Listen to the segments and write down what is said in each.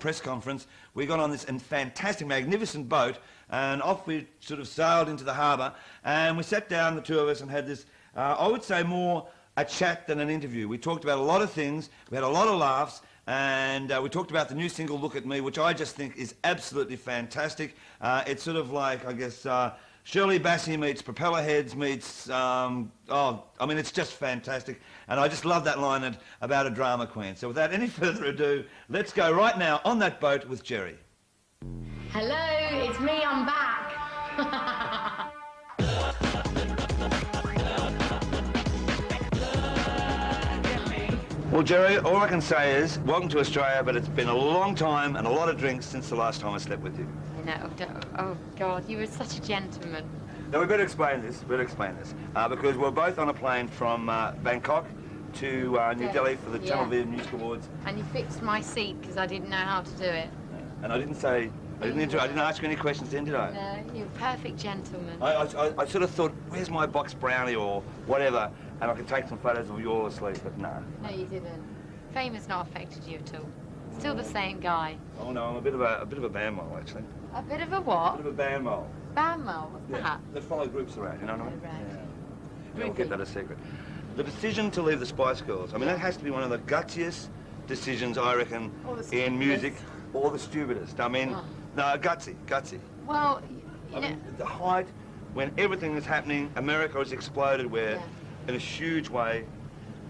press conference, we got on this fantastic, magnificent boat, and off we sort of sailed into the harbour, and we sat down, the two of us, and had this, I would say more a chat than an interview. We talked about a lot of things, we had a lot of laughs, and we talked about the new single, Look at Me, which I just think is absolutely fantastic. It's sort of like, I guess, Shirley Bassey meets Propeller Heads meets, it's just fantastic. And I just love that line about a drama queen. So without any further ado, let's go right now on that boat with Geri. Hello, it's me, I'm back. Well, Geri, all I can say is, welcome to Australia, but it's been a long time and a lot of drinks since the last time I slept with you. I know, oh God, you were such a gentleman. Now, we better explain this, because we're both on a plane from Bangkok to New Delhi for the Television Music Awards. And you fixed my seat because I didn't know how to do it. And I didn't ask you any questions then, did I? No, you're a perfect gentleman. I sort of thought, where's my box brownie or whatever, and I could take some photos of you all asleep, but no. No, you didn't. Fame has not affected you at all. Still the same guy. Oh no, I'm a bit of a band mole, actually. A bit of a what? A bit of a band mole. Band mole? What's that? They follow groups around, you know what I mean? Right. Yeah. We'll get that a secret. The decision to leave the Spice Girls, I mean, that has to be one of the gutsiest decisions, I reckon, in music, or the stupidest. I mean, no, gutsy. Well, you know... the height, when everything is happening, America has exploded where, in a huge way,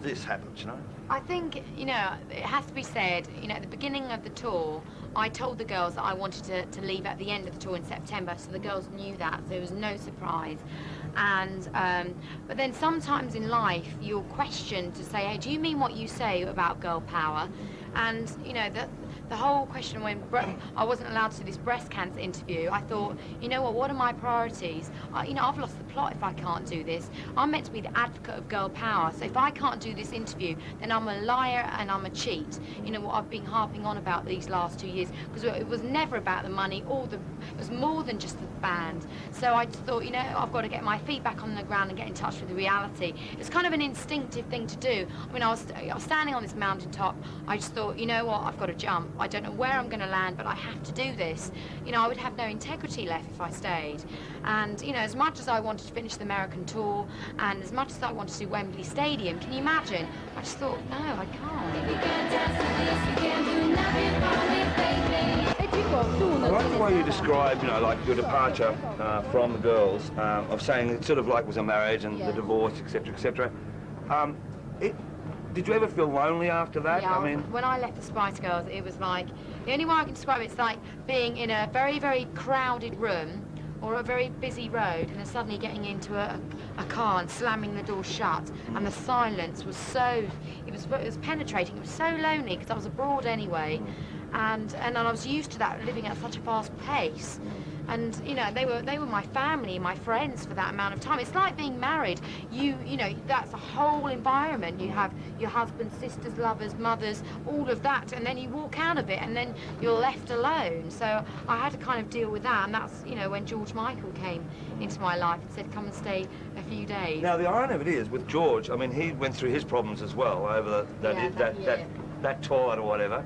this happens, you know? I think, you know, it has to be said, you know, at the beginning of the tour, I told the girls that I wanted to leave at the end of the tour in September, so the girls knew that, so there was no surprise. And, but then sometimes in life, you're questioned to say, hey, do you mean what you say about girl power? And, you know, the whole question when I wasn't allowed to do this breast cancer interview, I thought, you know what are my priorities? You know, I've lost the plot if I can't do this. I'm meant to be the advocate of girl power, so if I can't do this interview, then I'm a liar and I'm a cheat. You know, what I've been harping on about these last 2 years, because it was never about the money, it was more than just the band. So I just thought, you know, I've got to get my feet back on the ground and get in touch with the reality. It's kind of an instinctive thing to do. I mean, I was standing on this mountaintop, I just thought, you know what, I've got to jump. I don't know where I'm going to land, but I have to do this. You know, I would have no integrity left if I stayed. And, you know, as much as I wanted to finish the American tour, and as much as I wanted to do Wembley Stadium, can you imagine? I just thought, no, I can't. I like the way you describe, you know, like your departure from the girls, of saying it sort of like was a marriage and the divorce, etc., etc. Did you ever feel lonely after that? Yeah, I mean, when I left the Spice Girls, it was like, the only way I can describe it's like being in a very, very crowded room or a very busy road and then suddenly getting into a car and slamming the door shut, and the silence was so, it was penetrating, it was so lonely because I was abroad anyway, and I was used to that, living at such a fast pace. And, you know, they were my family, my friends for that amount of time. It's like being married. You know, that's a whole environment. You have your husband, sisters, lovers, mothers, all of that, and then you walk out of it, and then you're left alone. So I had to kind of deal with that, and that's, you know, when George Michael came into my life and said, come and stay a few days. Now, the irony of it is, with George, I mean, he went through his problems as well over that tour or whatever.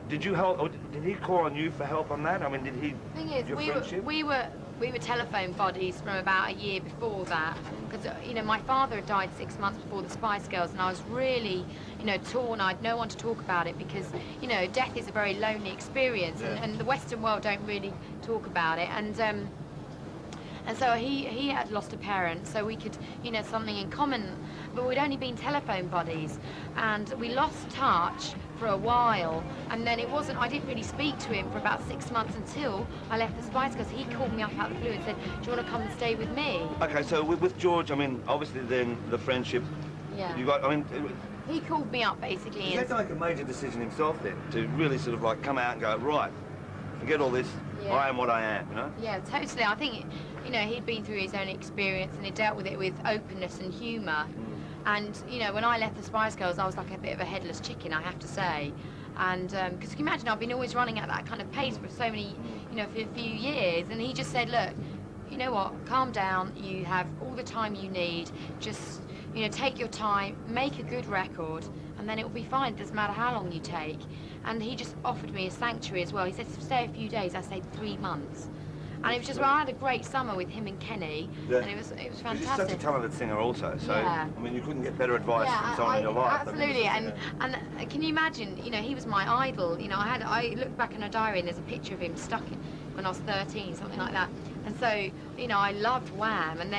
Did you help, or did he call on you for help on that? I mean, did he? Thing is, we were telephone buddies from about a year before that, because you know my father had died 6 months before the Spice Girls, and I was really, you know, torn. I had no one to talk about it because, you know, death is a very lonely experience, and the Western world don't really talk about it, and so he had lost a parent, so we could, you know, something in common, but we'd only been telephone buddies, and we lost touch for a while, and then I didn't really speak to him for about 6 months until I left the Spice Girls. He called me up out of the blue and said, do you want to come and stay with me? Okay, so with George, I mean, obviously then the friendship, you got, I mean... He called me up, basically. He had to make a major decision himself then, to really sort of like come out and go, right, forget all this, I am what I am, you know? Yeah, totally. I think, you know, he'd been through his own experience and he dealt with it with openness and humour. And, you know, when I left the Spice Girls, I was like a bit of a headless chicken, I have to say. And, because you can imagine, I've been always running at that kind of pace for so many, you know, for a few years. And he just said, look, you know what, calm down, you have all the time you need, just, you know, take your time, make a good record, and then it will be fine, it doesn't matter how long you take. and he just offered me a sanctuary as well. He said to stay a few days. I stayed 3 months. And it was just, well, I had a great summer with him and Kenny, and it was fantastic. He's such a talented singer also, so, yeah. I mean, you couldn't get better advice from someone in your life. Absolutely, and can you imagine, you know, he was my idol. You know, I looked back in a diary and there's a picture of him stuck in, when I was 13, something like that. And so, you know, I loved Wham, and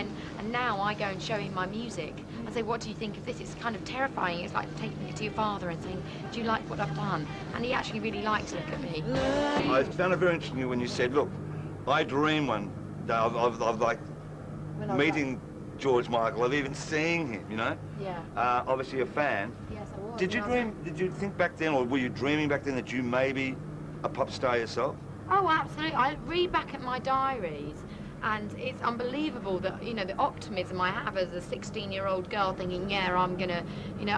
now I go and show him my music. I say, what do you think of this? It's kind of terrifying. It's like taking it to your father and saying, do you like what I've done? And he actually really liked to look at me. I found it very interesting when you said, look, I dream one day of like meeting George Michael, of even seeing him, you know? Yeah. Obviously a fan. Yes, I was. Did you think back then, or were you dreaming back then that you may be a pop star yourself? Oh, absolutely. I read back at my diaries, and it's unbelievable that, you know, the optimism I have as a 16-year-old girl thinking, yeah, I'm gonna, you know,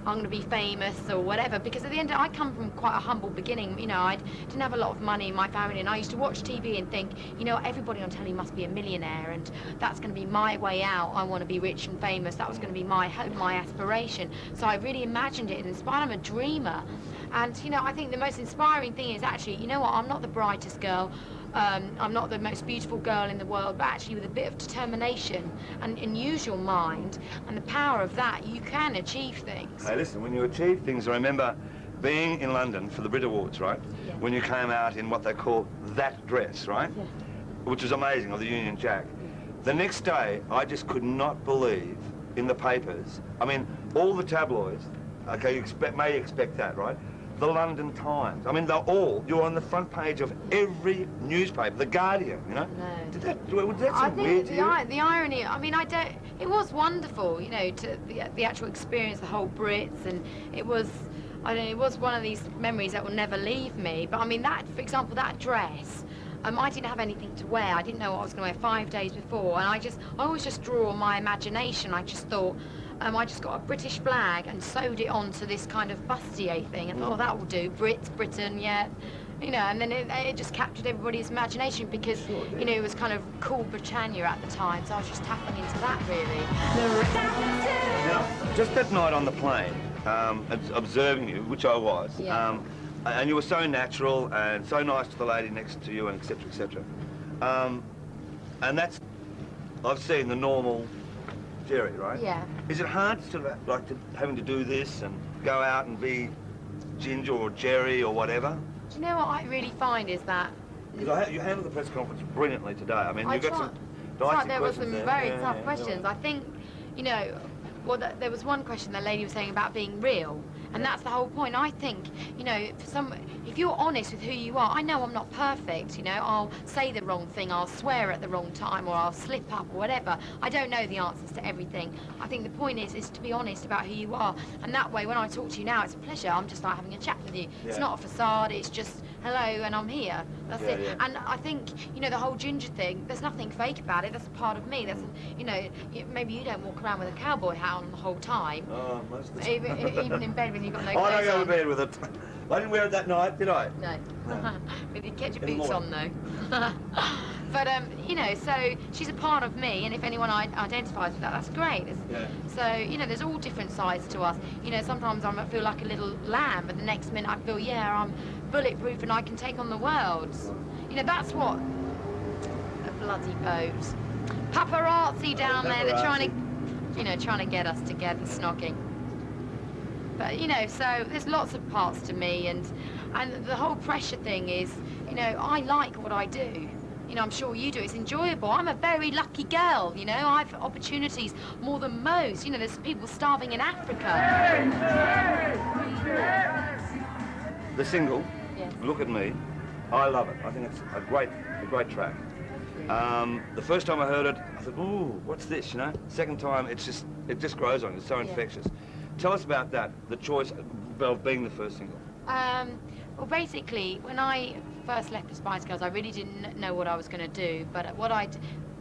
I'm gonna be famous or whatever, because at the end I come from quite a humble beginning. You know, I didn't have a lot of money in my family, and I used to watch TV and think, you know, everybody on telly must be a millionaire, and that's gonna be my way out. I want to be rich and famous. That was gonna be my hope, my aspiration. So I really imagined it and inspired. I'm a dreamer. And, you know, I think the most inspiring thing is actually, you know what, I'm not the brightest girl, I'm not the most beautiful girl in the world, but actually with a bit of determination and use your mind and the power of that, you can achieve things. Hey, listen, when you achieve things, I remember being in London for the Brit Awards, right? Yeah. When you came out in what they call that dress, right? Yeah. Which was amazing, or the Union Jack. The next day, I just could not believe in the papers. I mean, all the tabloids, okay, you may expect that, right? The London Times. I mean, you're on the front page of every newspaper, The Guardian, you know? No. Did that seem weird to you? The irony, I mean, it was wonderful, you know, to the actual experience, the whole Brits, and it was one of these memories that will never leave me. But I mean, that, for example, that dress, I didn't have anything to wear. I didn't know what I was going to wear 5 days before, and I always just draw on my imagination. I just thought, I just got a British flag and sewed it onto this kind of bustier thing, and thought, oh, that will do. Britain, yeah. You know, and then it just captured everybody's imagination because, you know, it was kind of cool Britannia at the time, so I was just tapping into that, really. Now, just that night on the plane, observing you, which I was, yeah. And you were so natural and so nice to the lady next to you, and etc., etc. And that's, I've seen the normal Geri, right? Yeah. Is it hard having to do this and go out and be Ginger or Geri or whatever? Do you know what I really find is that... Because you handled the press conference brilliantly today. I mean, you got some dicey there were some questions very tough questions. I think, you know, well, there was one question the lady was saying about being real, and that's the whole point. I think, you know, if you're honest with who you are, I know I'm not perfect, you know, I'll say the wrong thing, I'll swear at the wrong time, or I'll slip up or whatever. I don't know the answers to everything. I think the point is to be honest about who you are, and that way when I talk to you now, it's a pleasure. I'm just like having a chat with you. Yeah. It's not a facade, it's just, hello, and I'm here. That's it. Yeah. And I think, you know, the whole ginger thing, there's nothing fake about it. That's a part of me. You know, maybe you don't walk around with a cowboy hat on the whole time. Oh, most of the time. Even in bed when you've got no clothes I don't go on. to bed with it. I didn't wear it that night, did I? No. With your ketchup boots on, though. But, you know, so she's a part of me, and if anyone identifies with that, that's great. Yeah. So, you know, there's all different sides to us. You know, sometimes I feel like a little lamb, but the next minute I feel, yeah, I'm bulletproof and I can take on the world. You know, that's what... A bloody boat. Paparazzi down there, they're trying to get us together, snogging. But, you know, so there's lots of parts to me, and the whole pressure thing is, you know, I like what I do. You know, I'm sure you do. It's enjoyable. I'm a very lucky girl, you know. I've opportunities more than most. You know, there's people starving in Africa. The single, yes. Look at Me, I love it. I think it's a great track. The first time I heard it, I thought, ooh, what's this, you know? Second time, it just grows on you. It's so infectious. Tell us about that, the choice of being the first single. Well, basically, when I first left the Spice Girls, I really didn't know what I was going to do, but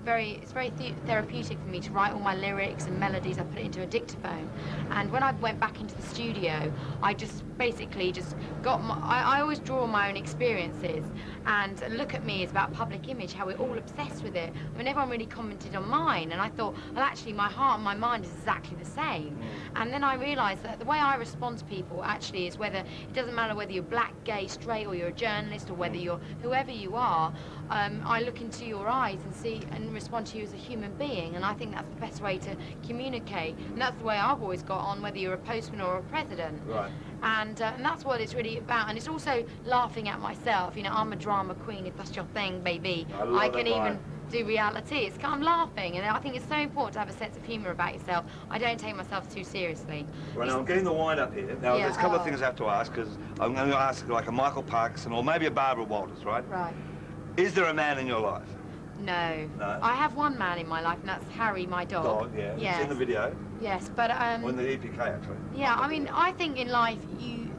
it's very therapeutic for me to write all my lyrics and melodies. I put it into a dictaphone, and when I went back into the studio, I just basically just got I always draw my own experiences, and Look at Me is about public image, how we're all obsessed with it. I mean, everyone really commented on mine, and I thought, well, actually, my heart and my mind is exactly the same. And then I realised that the way I respond to people actually is whether it doesn't matter whether you're black, gay, straight, or you're a journalist, or whether you're whoever you are. I look into your eyes and see and respond to you as a human being, and I think that's the best way to communicate. And that's the way I've always got on, whether you're a postman or a president. Right. And that's what it's really about. And it's also laughing at myself. You know, I'm a drama queen. If that's your thing, baby, I can even do reality. I'm laughing, and I think it's so important to have a sense of humour about yourself. I don't take myself too seriously. Right, now I'm getting the wind up here. Now, there's a couple of things I have to ask, because I'm going to ask like a Michael Parkinson or maybe a Barbara Walters, right? Right. Is there a man in your life? No. No? I have one man in my life, and that's Harry, my dog. Dog, yeah. Yes. It's in the video. Yes, but Or in the EPK, actually. yeah, I mean, I think in life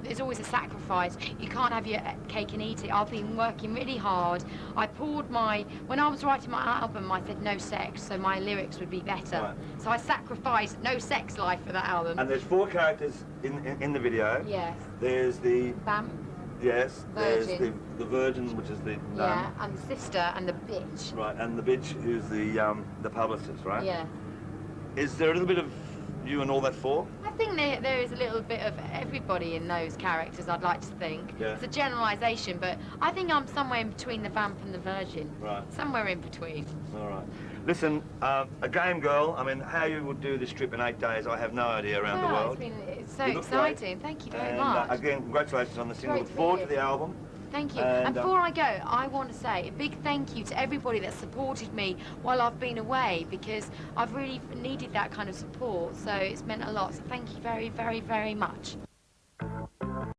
there's always a sacrifice. You can't have your cake and eat it. I've been working really hard. When I was writing my album, I said no sex, so my lyrics would be better. Right. So I sacrificed no sex life for that album. And there's 4 characters in the video. Yes. There's the... Vamp. Yes. Virgin. There's the virgin, which is the... Yeah, and the sister and the bitch. Right, and the bitch who's the publicist, right? Yeah. Is there a little bit of you and all that 4? I think there is a little bit of everybody in those characters, I'd like to think. Yeah. It's a generalisation, but I think I'm somewhere in between the vamp and the virgin. Right. Somewhere in between. All right. Listen, a game girl, I mean, how you would do this trip in 8 days, I have no idea around the world. It's so You look exciting. great. Thank you very And, much. again, congratulations on the single. Great Look to forward be to the album. Thank you. And, And before I go, I want to say a big thank you to everybody that supported me while I've been away, because I've really needed that kind of support. So it's meant a lot. So thank you very, very, very much.